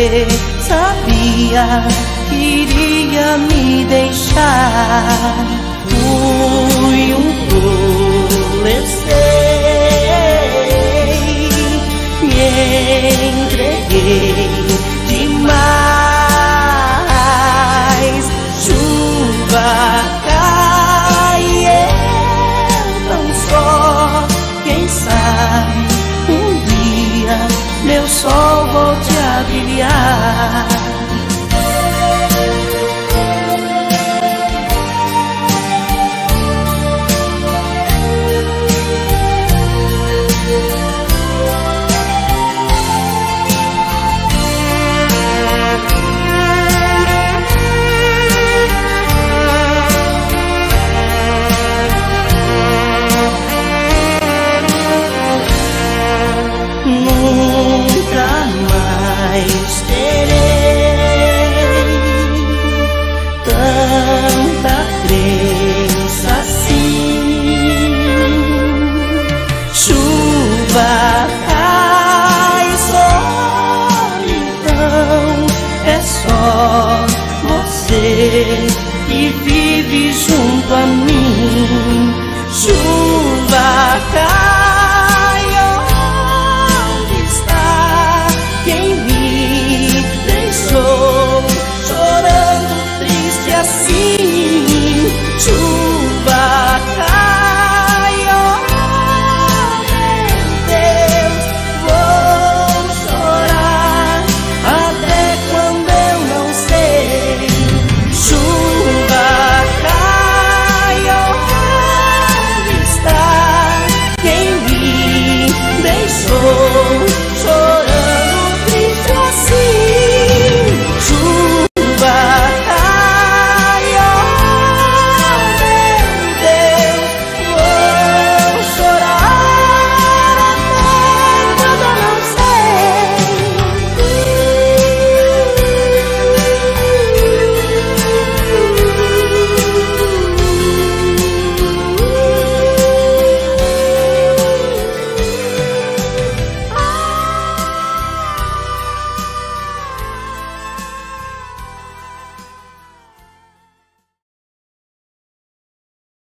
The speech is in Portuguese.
você sabia que iria me deixar. Fui um tolo, eu sei, me entreguei demais. Chuva cai, eu tão só. Quem sabe um dia meu sol volte a brilhar. Nunca mais terei tanta crença assim. Chuva cai, solidão, é só você que vive junto a mim. Chuva cai,